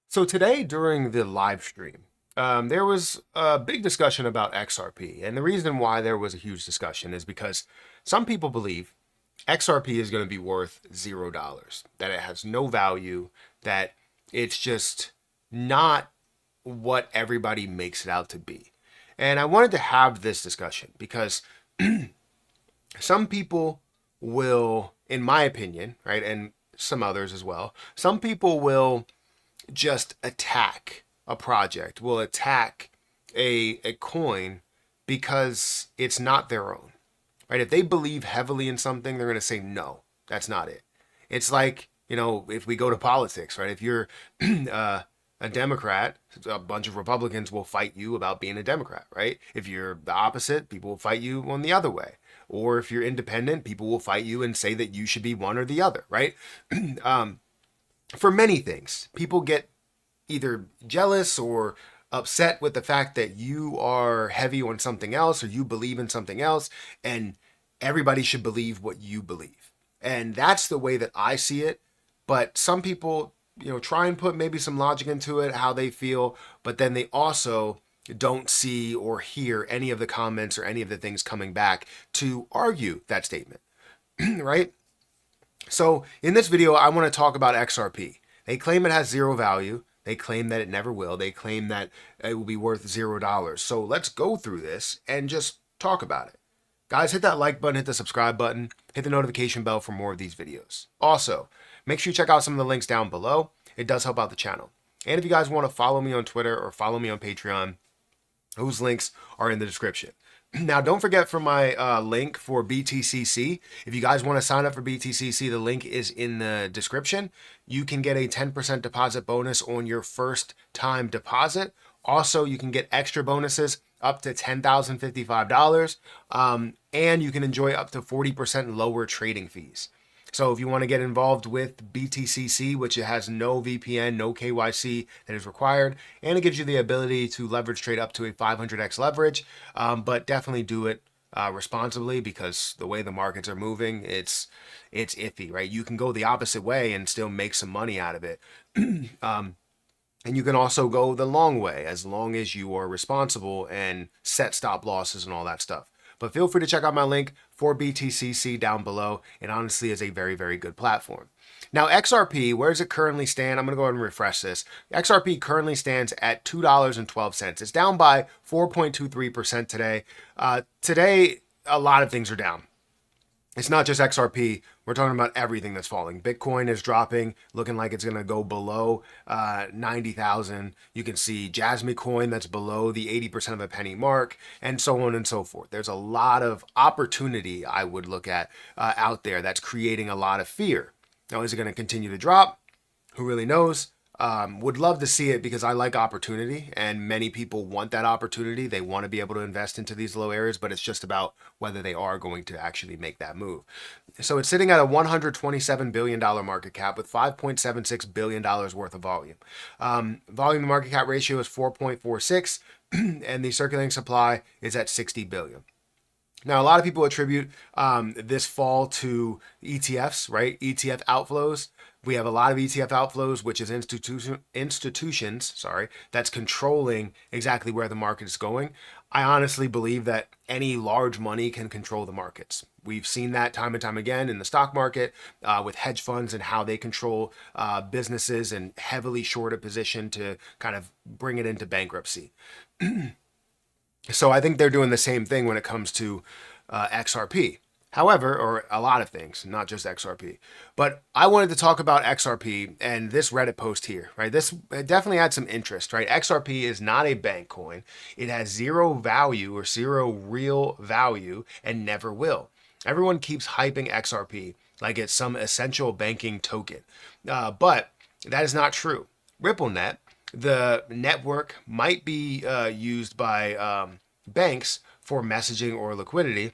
So today during the live stream, there was a big discussion about XRP. And the reason why there was a huge discussion is because some people believe XRP is going to be worth $0, that it has no value, that it's just not what everybody makes it out to be. And I wanted to have this discussion because some people will, in my opinion, right, and some others as well, some people will just attack a project, will attack a coin because it's not their own, right? If they believe heavily in something, they're going to say, no, that's not it. It's like, if we go to politics, right? If you're a Democrat, a bunch of Republicans will fight you about being a Democrat, right? If you're the opposite, people will fight you on the other way. Or if you're independent, people will fight you and say that you should be one or the other, right? For many things, people get either jealous or upset with the fact that you are heavy on something else or you believe in something else, and everybody should believe what you believe. And that's the way that I see it. But some people, try and put maybe some logic into it, how they feel, but then they also don't see or hear any of the comments or any of the things coming back to argue that statement, right? So in this video, I want to talk about XRP. They claim it has zero value. They claim that it never will. They claim that it will be worth $0. So let's go through this and just talk about it. Guys, hit that like button, hit the subscribe button, hit the notification bell for more of these videos. Also, make sure you check out some of the links down below. It does help out the channel. And if you guys want to follow me on Twitter or follow me on Patreon, those links are in the description. Now, don't forget for my link for BTCC. If you guys want to sign up for BTCC, the link is in the description. You can get a 10% deposit bonus on your first time deposit. Also, you can get extra bonuses up to $10,055. And you can enjoy up to 40% lower trading fees. So if you want to get involved with BTCC, which it has no VPN, no KYC that is required, and it gives you the ability to leverage trade up to a 500x leverage, but definitely do it responsibly, because the way the markets are moving, it's iffy, right? You can go the opposite way and still make some money out of it. And you can also go the long way as long as you are responsible and set stop losses and all that stuff. But feel free to check out my link for BTCC down below. It honestly is a very, very good platform. Now, XRP, where does it currently stand? I'm going to go ahead and refresh this. XRP currently stands at $2.12. It's down by 4.23% today. Today, a lot of things are down. It's not just XRP. We're talking about everything that's falling. Bitcoin is dropping, looking like it's going to go below 90,000. You can see Jasmine coin that's below the 80% of a penny mark, and so on and so forth. There's a lot of opportunity I would look at out there that's creating a lot of fear. Now, is it going to continue to drop? Who really knows? Would love to see it, because I like opportunity, and many people want that opportunity. They want to be able to invest into these low areas, but it's just about whether they are going to actually make that move. So it's sitting at a $127 billion market cap with $5.76 billion worth of volume. Volume to market cap ratio is 4.46, and the circulating supply is at 60 billion. Now, a lot of people attribute this fall to ETFs, right? ETF outflows. We have a lot of ETF outflows, which is institutions, that's controlling exactly where the market is going. I honestly believe that any large money can control the markets. We've seen that time and time again in the stock market with hedge funds and how they control businesses and heavily short a position to kind of bring it into bankruptcy. So I think they're doing the same thing when it comes to XRP. However, or a lot of things, not just XRP. But I wanted to talk about XRP and this Reddit post here, right? This definitely had some interest, right? XRP is not a bank coin. It has zero value or zero real value and never will. Everyone keeps hyping XRP like it's some essential banking token. But that is not true. RippleNet, the network, might be used by banks for messaging or liquidity.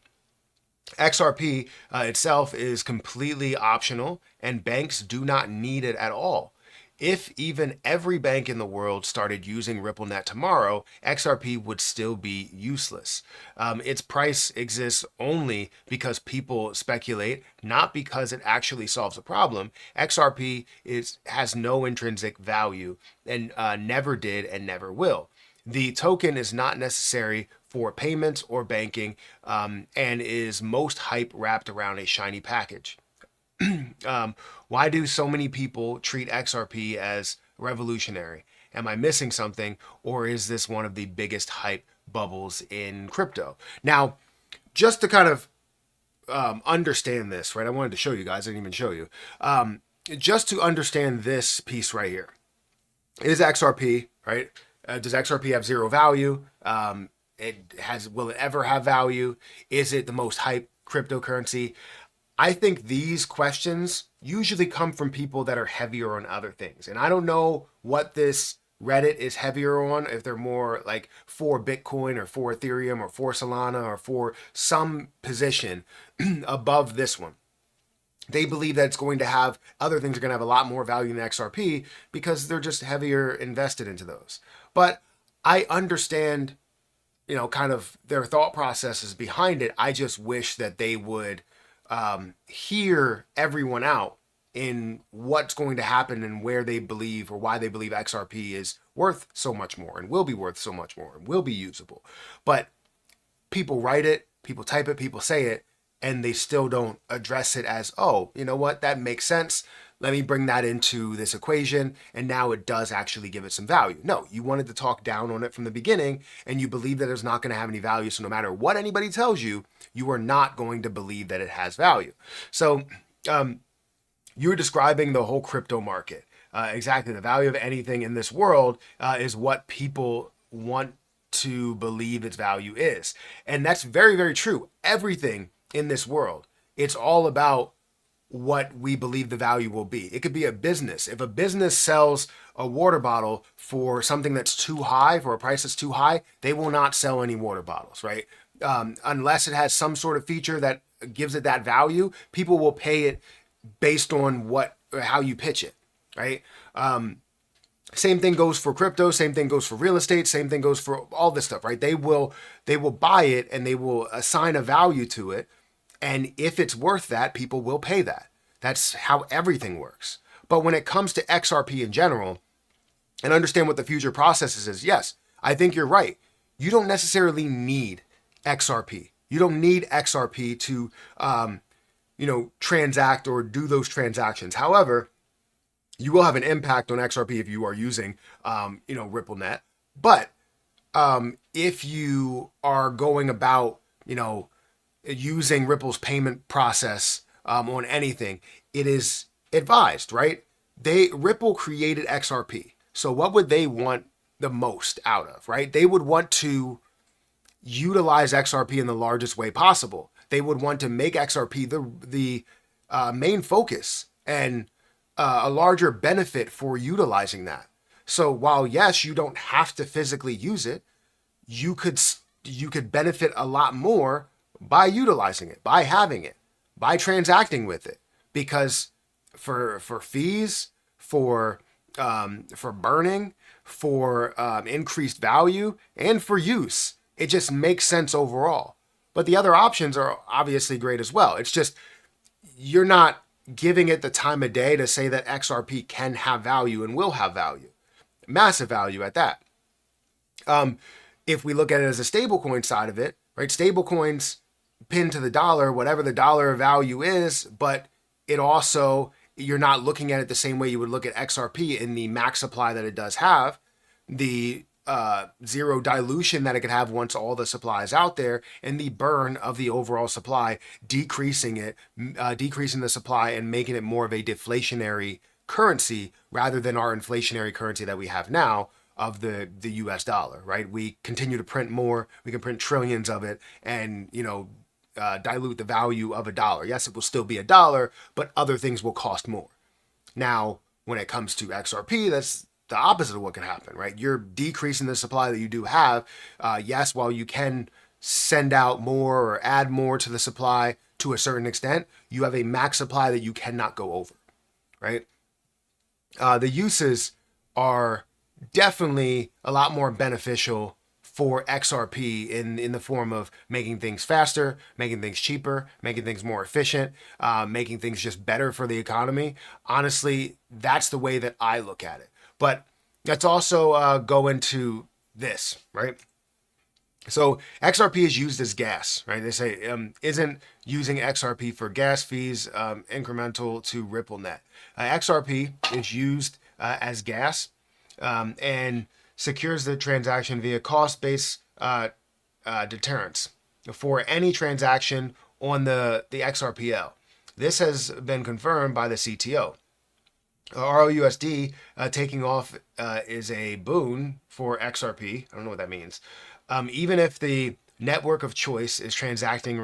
XRP itself is completely optional, and banks do not need it at all. if even every bank in the world started using RippleNet tomorrow, XRP would still be useless. Its price exists only because people speculate, not because it actually solves a problem. XRP has no intrinsic value and never did and never will. The token is not necessary for payments or banking, and is most hype wrapped around a shiny package. Why do so many people treat XRP as revolutionary? Am I missing something, or is this one of the biggest hype bubbles in crypto? Now, just to kind of understand this, right? I wanted to show you guys, I didn't even show you. Just to understand this piece right here. Is XRP, right? Does XRP have zero value? Will it ever have value? Is it the most hyped cryptocurrency? I think these questions usually come from people that are heavier on other things. And I don't know what this Reddit is heavier on, if they're more like for Bitcoin or for Ethereum or for Solana or for some position above this one. They believe that it's going to have, other things are going to have a lot more value than XRP because they're just heavier invested into those. But I understand, kind of their thought processes behind it. I just wish that they would hear everyone out in what's going to happen and where they believe or why they believe XRP is worth so much more and will be worth so much more and will be usable. But people write it, people type it, people say it, and they still don't address it as, oh, you know what, that makes sense. Let me bring that into this equation, and now it does actually give it some value. No, you wanted to talk down on it from the beginning, and you believe that it's not going to have any value. So no matter what anybody tells you, you are not going to believe that it has value. So you're describing the whole crypto market. Exactly. The value of anything in this world is what people want to believe its value is. And that's very, very true. Everything in this world, it's all about what we believe the value will be. It could be a business. If a business sells a water bottle for something that's too high, for a price that's too high, they will not sell any water bottles, right? Unless it has some sort of feature that gives it that value, people will pay it based on how you pitch it, right? Same thing goes for crypto, same thing goes for real estate, same thing goes for all this stuff, right? They will buy it and they will assign a value to it. And if it's worth that, people will pay that. That's how everything works. But when it comes to XRP in general, and understand what the future processes is, yes, I think you're right. You don't necessarily need XRP. You don't need XRP to, transact or do those transactions. However, you will have an impact on XRP if you are using, RippleNet. But if you are going about, using Ripple's payment process on anything, it is advised, right? Ripple created XRP. So what would they want the most out of, right? They would want to utilize XRP in the largest way possible. They would want to make XRP the main focus and a larger benefit for utilizing that. So while yes, you don't have to physically use it, you could benefit a lot more by utilizing it, by having it, by transacting with it, because for fees, for burning, for increased value, and for use, it just makes sense overall. But the other options are obviously great as well. It's just you're not giving it the time of day to say that XRP can have value and will have value, massive value at that. If we look at it as a stablecoin side of it, right? Stablecoins pinned to the dollar, whatever the dollar value is, but it also, you're not looking at it the same way you would look at XRP in the max supply that it does have, the zero dilution that it could have once all the supply is out there, and the burn of the overall supply, decreasing the supply and making it more of a deflationary currency rather than our inflationary currency that we have now of the US dollar, right? We continue to print more, we can print trillions of it and, dilute the value of a dollar. Yes, it will still be a dollar, but other things will cost more. Now, when it comes to XRP, that's the opposite of what can happen, right? You're decreasing the supply that you do have. Yes, while you can send out more or add more to the supply to a certain extent, you have a max supply that you cannot go over, right? The uses are definitely a lot more beneficial for XRP in the form of making things faster, making things cheaper, making things more efficient, making things just better for the economy. Honestly, that's the way that I look at it. But let's also go into this, right? So XRP is used as gas, right? They say isn't using XRP for gas fees incremental to RippleNet. XRP is used as gas and secures the transaction via cost-based deterrence for any transaction on the XRPL. This has been confirmed by the CTO. ROUSD taking off is a boon for XRP. I don't know what that means. Even if the network of choice is transacting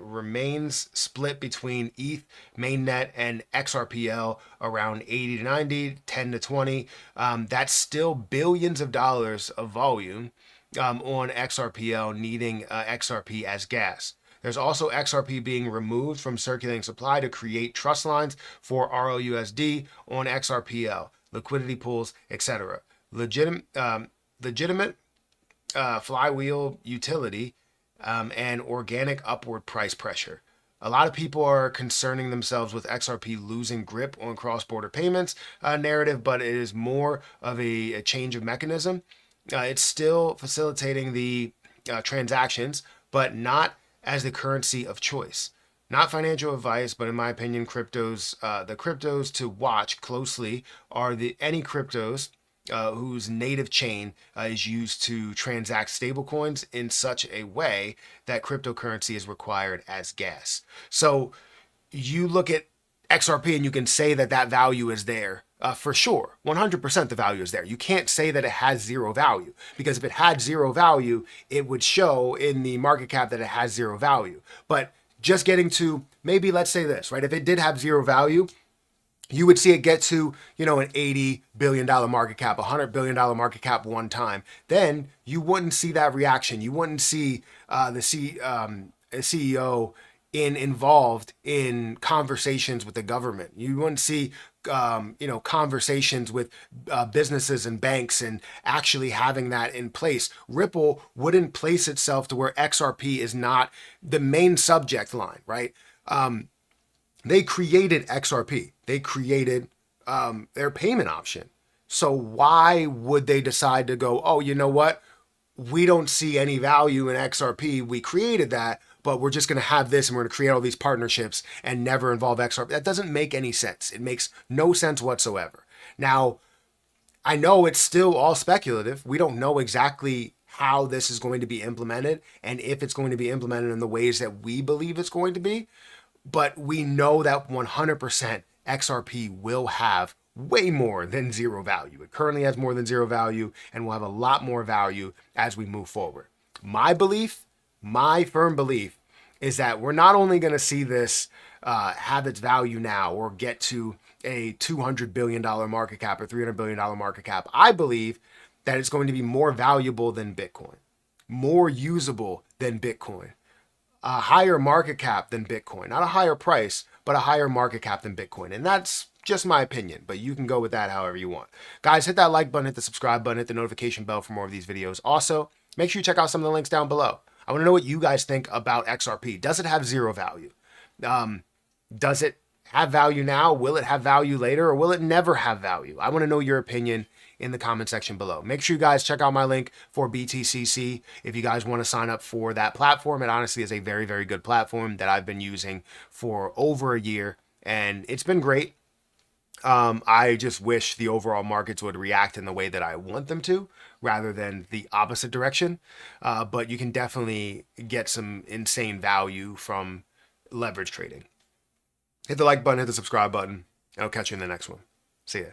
remains split between ETH, mainnet, and XRPL around 80 to 90, 10 to 20. That's still billions of dollars of volume on XRPL needing XRP as gas. There's also XRP being removed from circulating supply to create trust lines for ROUSD on XRPL, liquidity pools, etc. Legitimate flywheel utility and organic upward price pressure. A lot of people are concerning themselves with XRP losing grip on cross-border payments narrative, but it is more of a change of mechanism. It's still facilitating the transactions, but not as the currency of choice. Not financial advice, but in my opinion, the cryptos to watch closely are any cryptos whose native chain is used to transact stablecoins in such a way that cryptocurrency is required as gas. So you look at XRP and you can say that that value is there. For sure, 100% the value is there. You can't say that it has zero value, because if it had zero value, it would show in the market cap that it has zero value. But just getting to, maybe let's say this, right? If it did have zero value, you would see it get to, an $80 billion market cap, $100 billion market cap one time. Then you wouldn't see that reaction. You wouldn't see the CEO involved in conversations with the government. You wouldn't see conversations with businesses and banks and actually having that in place. Ripple wouldn't place itself to where XRP is not the main subject line, right? They created XRP. They created their payment option. So why would they decide to go, oh, you know what? We don't see any value in XRP. We created that, but we're just going to have this and we're going to create all these partnerships and never involve XRP. That doesn't make any sense. It makes no sense whatsoever. Now, I know it's still all speculative. We don't know exactly how this is going to be implemented and if it's going to be implemented in the ways that we believe it's going to be. But we know that 100% XRP will have way more than zero value. It currently has more than zero value and will have a lot more value as we move forward. My firm belief, is that we're not only going to see this have its value now or get to a $200 billion market cap or $300 billion market cap. I believe that it's going to be more valuable than Bitcoin, more usable than Bitcoin, a higher market cap than Bitcoin, not a higher price, but a higher market cap than Bitcoin. And that's just my opinion, but you can go with that however you want. Guys, hit that like button, hit the subscribe button, hit the notification bell for more of these videos. Also, make sure you check out some of the links down below. I want to know what you guys think about XRP. Does it have zero value? Does it have value now? Will it have value later, or will it never have value? I want to know your opinion in the comment section below. Make sure you guys check out my link for BTCC if you guys want to sign up for that platform. It honestly is a very, very good platform that I've been using for over a year, and it's been great. I just wish the overall markets would react in the way that I want them to, rather than the opposite direction. But you can definitely get some insane value from leverage trading. Hit the like button, hit the subscribe button, and I'll catch you in the next one. See ya.